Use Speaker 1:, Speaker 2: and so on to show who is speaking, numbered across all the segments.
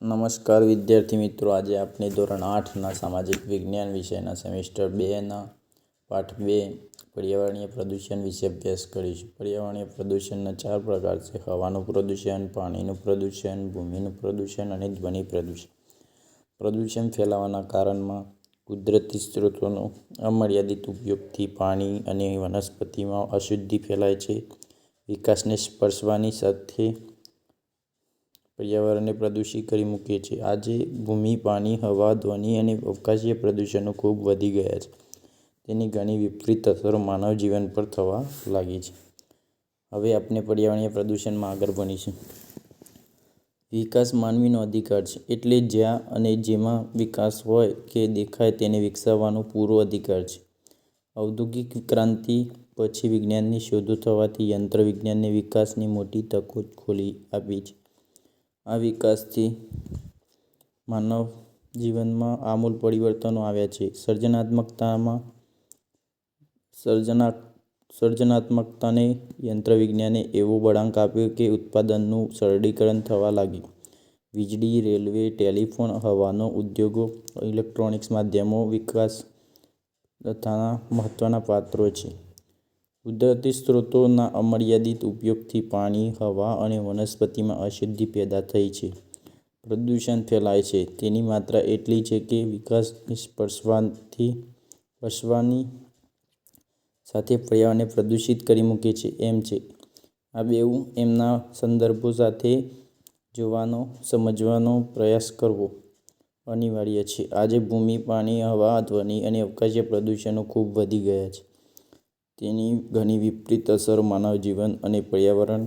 Speaker 1: નમસ્કાર વિદ્યાર્થી મિત્રો, આજે આપણે ધોરણ 8ના સામાજિક વિજ્ઞાન વિષયના સેમેસ્ટર 2ના પાઠ 2 પર્યાવરણીય પ્રદૂષણ વિશે અભ્યાસ કરીશું. પર્યાવરણીય પ્રદૂષણના 4 પ્રકાર છે: હવાનું પ્રદૂષણ, પાણીનું પ્રદૂષણ, ભૂમિનું પ્રદૂષણ અને ધ્વનિ પ્રદૂષણ. પ્રદૂષણ ફેલાવાના કારણમાં કુદરતી સ્ત્રોતોનો અમર્યાદિત ઉપયોગથી પાણી અને વનસ્પતિમાં અશુદ્ધિ ફેલાય છે. વિકાસને સ્પર્શવાની સાથે પર્યાવરણને પ્રદૂષિત કરી મૂકે છે. આજે ભૂમિ, પાણી, હવા, ધ્વનિ અને અવકાશીય પ્રદૂષણો ખૂબ વધી ગયા છે. તેની ઘણી વિપરીત અસરો માનવ જીવન પર થવા લાગી છે. હવે આપણે પર્યાવરણીય પ્રદૂષણમાં આગળ ભણીશું. વિકાસ માનવીનો અધિકાર છે, એટલે જ્યાં અને જેમાં વિકાસ હોય કે દેખાય તેને વિકસાવવાનો પૂરો અધિકાર છે. ઔદ્યોગિક ક્રાંતિ પછી વિજ્ઞાનની શોધો થવાથી યંત્ર વિજ્ઞાનને વિકાસની મોટી તકો ખોલી આપી છે. આ વિકાસથી માનવ જીવનમાં આમૂલ પરિવર્તનો આવ્યા છે. સર્જનાત્મકતાને યંત્ર વિજ્ઞાને એવો વળાંક આપ્યો કે ઉત્પાદનનું સરળીકરણ થવા લાગ્યું. વીજળી, રેલવે, ટેલિફોન, હવાનો ઉદ્યોગો, ઇલેક્ટ્રોનિક્સ માધ્યમો વિકાસ તથાના મહત્વના પાત્રો છે. કુદરતી સ્ત્રોતોના અમર્યાદિત ઉપયોગથી પાણી, હવા અને વનસ્પતિમાં અશુદ્ધિ પેદા થઈ છે. પ્રદૂષણ ફેલાય છે. તેની માત્રા એટલી છે કે વિકાસને સ્પર્શવાની સાથે પર્યાવરણને પ્રદૂષિત કરી મૂકે છે એમ છે. આ બેઉ એમના સંદર્ભો સાથે જોવાનો, સમજવાનો પ્રયાસ કરવો અનિવાર્ય છે. આજે ભૂમિ, પાણી, હવા, ધ્વનિ અને અવકાશીય પ્રદૂષણો ખૂબ વધી ગયા છે. તેની ઘણી વિપરીત અસરો માનવ જીવન અને પર્યાવરણ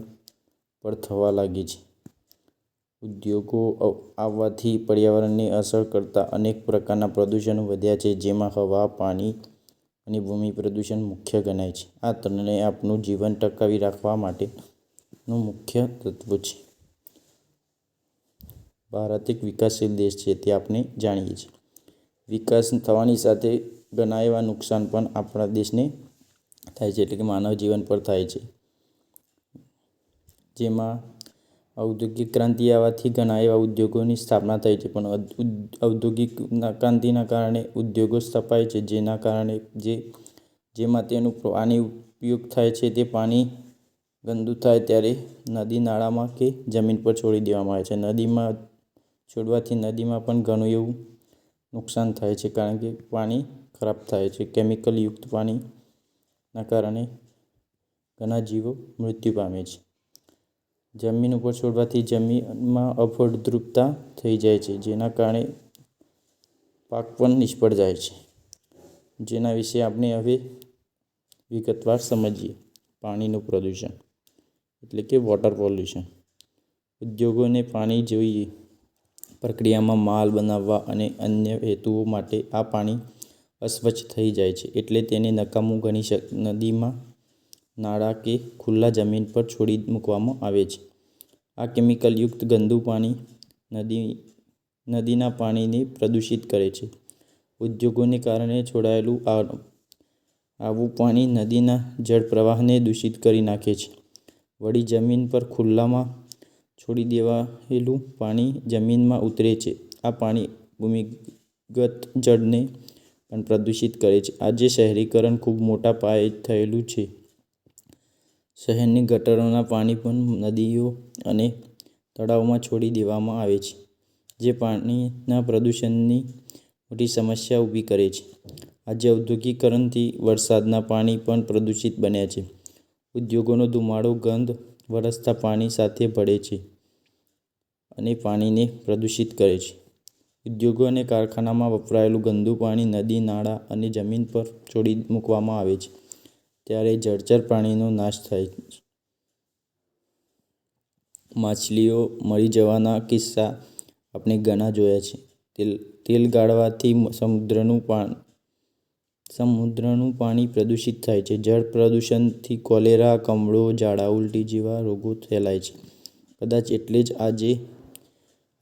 Speaker 1: પર થવા લાગી છે. ઉદ્યોગો આવવાથી પર્યાવરણને અસર કરતા અનેક પ્રકારના પ્રદૂષણો વધ્યા છે, જેમાં હવા, પાણી અને ભૂમિ પ્રદૂષણ મુખ્ય ગણાય છે. આ ત્રણેય આપણું જીવન ટકાવી રાખવા માટેનું મુખ્ય તત્વો છે. ભારત એક વિકાસશીલ દેશ છે તે આપણે જાણીએ છીએ. વિકાસ થવાની સાથે ઘણા એવા નુકસાન પણ આપણા દેશને થાય છે, એટલે કે માનવ જીવન પર થાય છે. જેમાં ઔદ્યોગિક ક્રાંતિ આવવાથી ઘણા એવા ઉદ્યોગોની સ્થાપના થઈ છે, પણ ઔદ્યોગિક ક્રાંતિના કારણે ઉદ્યોગો સ્થપાય છે, જેના કારણે જેમાં તેનું પાણી ઉપયોગ થાય છે તે પાણી ગંદુ થાય ત્યારે નદી, નાળામાં કે જમીન પર છોડી દેવામાં આવે છે. નદીમાં છોડવાથી નદીમાં પણ ઘણું એવું નુકસાન થાય છે, કારણ કે પાણી ખરાબ થાય છે. કેમિકલ યુક્ત પાણીના કારણે ઘણા જીવો મૃત્યુ પામે છે. જમીન ઉપર છોડવાથી જમીનમાં અફળદ્રુપતા થઈ જાય છે, જેના કારણે પાક પણ નિષ્ફળ જાય છે. જેના વિશે આપણે હવે વિગતવાર સમજીએ. પાણીનું પ્રદૂષણ એટલે કે વોટર પોલ્યુશન. ઉદ્યોગોને પાણી જોઈએ પ્રક્રિયામાં માલ બનાવવા અને અન્ય હેતુઓ માટે આ પાણી અસ્વચ્છ થઈ જાય છે, એટલે તેને નકામું ગણી નદીમાં, નાળા કે ખુલ્લા જમીન પર છોડી મૂકવામાં આવે છે. આ કેમિકલ યુક્ત ગંદુ પાણી નદીના પાણીને પ્રદૂષિત કરે છે. ઉદ્યોગોને કારણે છોડાયેલું આવું પાણી નદીના જળ પ્રવાહને દૂષિત કરી નાખે છે. વળી જમીન પર ખુલ્લામાં છોડી દેવાયેલું પાણી જમીનમાં ઉતરે છે. આ પાણી ભૂમિગત જળને પણ પ્રદૂષિત કરે છે. આજે શહેરીકરણ ખૂબ મોટા પાયે થયેલું છે. શહેરની ગટરોના પાણી પણ નદીઓ અને તળાવોમાં છોડી દેવામાં આવે છે, જે પાણીના પ્રદૂષણની મોટી સમસ્યા ઊભી કરે છે. આજે ઔદ્યોગિકરણથી વરસાદના પાણી પણ પ્રદૂષિત બન્યા છે. ઉદ્યોગોનો ધુમાડો ગંધ વરસતા પાણી સાથે ભળે છે અને પાણીને પ્રદૂષિત કરે છે. ઉદ્યોગો અને કારખાનામાં વપરાયેલું ગંદુ પાણી નદી, નાળા અને જમીન પર છોડી મૂકવામાં આવે છે, ત્યારે જળચર પ્રાણીનો નાશ થાય છે. માછલીઓ મરી જવાના કિસ્સા આપણે ઘણા જોયા છે. તેલ ગાળવાથી સમુદ્રનું પાણી પ્રદૂષિત થાય છે. જળ પ્રદૂષણથી કોલેરા, કમળો, ઝાડા ઉલટી જેવા રોગો ફેલાય છે. કદાચ એટલે જ આજે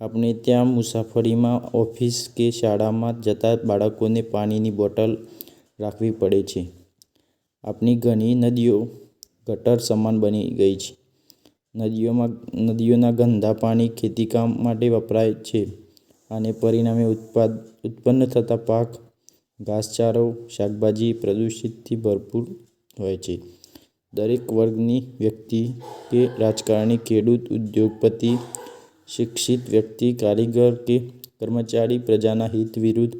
Speaker 1: આપણે ત્યાં મુસાફરીમાં, ઓફિસ કે શાળામાં જતા બાળકોને પાણીની બોટલ રાખવી પડે છે. આપણી ઘણી નદીઓ ગટર સમાન બની ગઈ છે. નદીઓના ગંદા પાણી ખેતીકામ માટે વપરાય છે અને પરિણામે ઉત્પન્ન થતા પાક, ઘાસચારો, શાકભાજી પ્રદૂષિતથી ભરપૂર હોય છે. દરેક વર્ગની વ્યક્તિ કે રાજકારણી, ખેડૂત, ઉદ્યોગપતિ, શિક્ષિત વ્યક્તિ, કારીગર કે કર્મચારી પ્રજાના હિત વિરુદ્ધ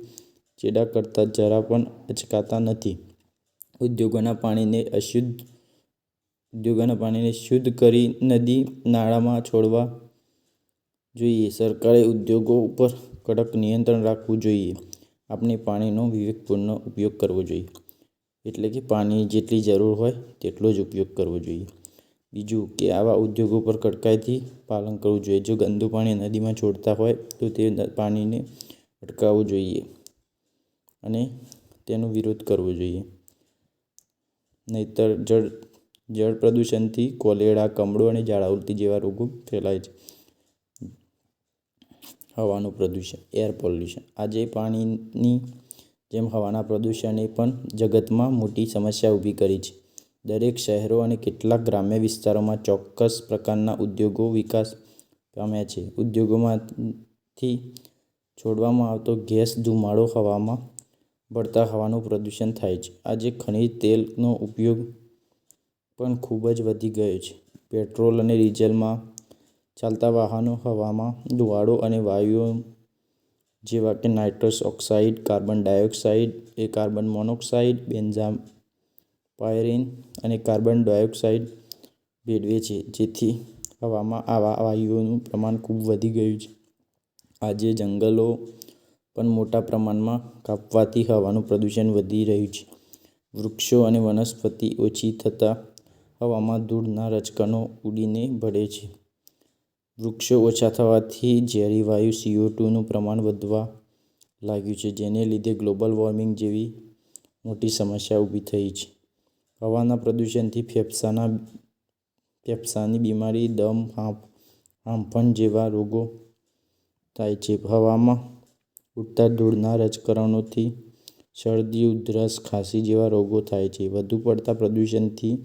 Speaker 1: ચેડા કરતા જરા પણ અચકાતા નથી. ઉદ્યોગોના પાણીને શુદ્ધ કરી નદી નાળામાં છોડવા જોઈએ. સરકારે ઉદ્યોગો ઉપર કડક નિયંત્રણ રાખવું જોઈએ. આપણે પાણીનો વિવેકપૂર્ણ ઉપયોગ કરવો જોઈએ. એટલે કે પાણીની જેટલી જરૂર હોય તેટલો જ ઉપયોગ કરવો જોઈએ. બીજું કે આવા ઉદ્યોગો પર કડકાઈથી પાલન કરવું જોઈએ. જો ગંદુ પાણી નદીમાં છોડતા હોય તો તે પાણીને અટકાવવું જોઈએ અને તેનો વિરોધ કરવો જોઈએ. નહીંતર જળ પ્રદૂષણથી કોલેરા, કમળો અને ઝાડા ઉલટી જેવા રોગો ફેલાય છે. હવાનું પ્રદૂષણ, એર પોલ્યુશન. આજે પાણીની જેમ હવાના પ્રદૂષણે પણ જગતમાં મોટી સમસ્યા ઊભી કરી છે. દરેક શહેરો અને કેટલાક ગ્રામ્ય વિસ્તારોમાં ચોક્કસ પ્રકારના ઉદ્યોગો વિકાસ પામ્યા છે. ઉદ્યોગોમાંથી છોડવામાં આવતો ગેસ ધુમાડો હવામાં ભળતા હવાનું પ્રદૂષણ થાય છે. આજે ખનિજ તેલનો ઉપયોગ પણ ખૂબ જ વધી ગયો છે. પેટ્રોલ અને ડીઝલમાં ચાલતા વાહનો હવામાં ધુમાડો અને વાયુઓ જેવા કે nitrous oxide, carbon dioxide, carbon monoxide, benzopyrene અને કાર્બન ડાયોક્સાઇડ ભેળવે છે, જેથી હવામાં આવા વાયુઓનું પ્રમાણ ખૂબ વધી ગયું છે. આજે જંગલો પણ મોટા પ્રમાણમાં કાપવાથી હવાનું પ્રદૂષણ વધી રહ્યું છે. વૃક્ષો અને વનસ્પતિ ઓછી થતાં હવામાં ધૂળના રજકણો ઉડીને ભળે છે. વૃક્ષો ઓછા થવાથી ઝેરી વાયુ CO2નું પ્રમાણ વધવા લાગ્યું છે, જેને લીધે ગ્લોબલ વોર્મિંગ જેવી મોટી સમસ્યા ઊભી થઈ છે. હવાના પ્રદૂષણથી ફેફસાંની બીમારી, દમ, હાંફણ જેવા રોગો થાય છે. હવામાં ઉડતા ધૂળના રજકણોથી શરદી, ઉધરસ, ખાંસી જેવા રોગો થાય છે. વધુ પડતા પ્રદૂષણથી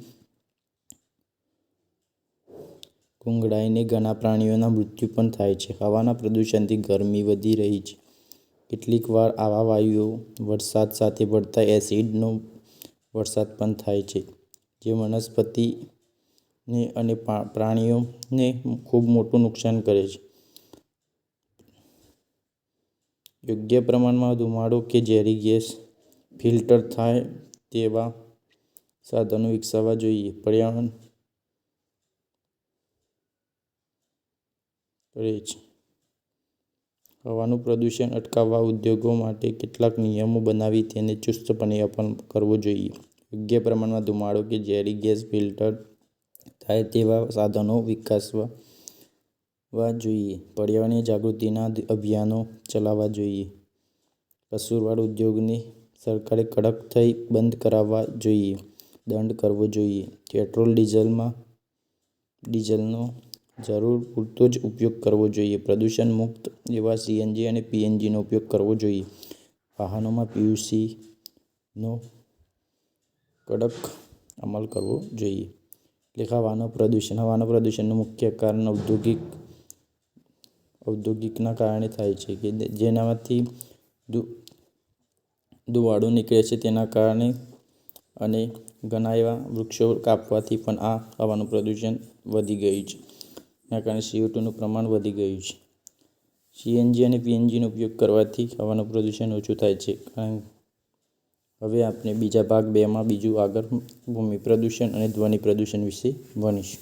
Speaker 1: ગુંગળાઈને ઘણા પ્રાણીઓના મૃત્યુ પણ થાય છે. હવાના પ્રદૂષણથી ગરમી વધી રહી છે. કેટલીક વાર આવા વાયુઓ વરસાદ સાથે પડતા એસિડનો વરસાદ પણ થાય છે, જે વનસ્પતિને અને પ્રાણીઓને ખૂબ મોટું નુકસાન કરે છે. યોગ્ય પ્રમાણમાં ધુમાડો કે ઝેરી ગેસ ફિલ્ટર થાય તેવા સાધનો વિકસાવવા જોઈએ. પર્યાવરણ કરે છે. હવાનું પ્રદૂષણ અટકાવવા ઉદ્યોગો માટે કેટલાક નિયમો બનાવી તેને ચુસ્તપણે અમલ કરવો જોઈએ. યોગ્ય પ્રમાણમાં ધુમાડો કે ઝેરી ગેસ ફિલ્ટર થાય તેવા સાધનો વિકસાવવા જોઈએ. પર્યાવરણીય જાગૃતિના અભિયાનો ચલાવવા જોઈએ. કસૂરવાર ઉદ્યોગોને સરકારે કડકથી બંધ કરાવવા જોઈએ. દંડ કરવો જોઈએ. પેટ્રોલ, ડીઝલનો જરૂર પૂરતો જ ઉપયોગ કરવો જોઈએ. પ્રદૂષણ મુક્ત એવા CNG અને PNGનો ઉપયોગ કરવો જોઈએ. વાહનોમાં PUCનો કડક અમલ કરવો જોઈએ. એટલે હવાનું પ્રદૂષણનું મુખ્ય કારણ ઔદ્યોગિકના કારણે થાય છે, કે જેનામાંથી ધુમાડો નીકળે છે તેના કારણે, અને ઘણા એવા વૃક્ષો કાપવાથી પણ આ હવાનું પ્રદૂષણ વધી ગયું છે. એના કારણે CO2નું પ્રમાણ વધી ગયું છે. CNG અને PNGનો ઉપયોગ કરવાથી હવાનું પ્રદૂષણ ઓછું થાય છે. હવે આપણે બીજા ભાગ 2માં આગળ ભૂમિ પ્રદૂષણ અને ધ્વનિ પ્રદૂષણ વિશે ભણીશું.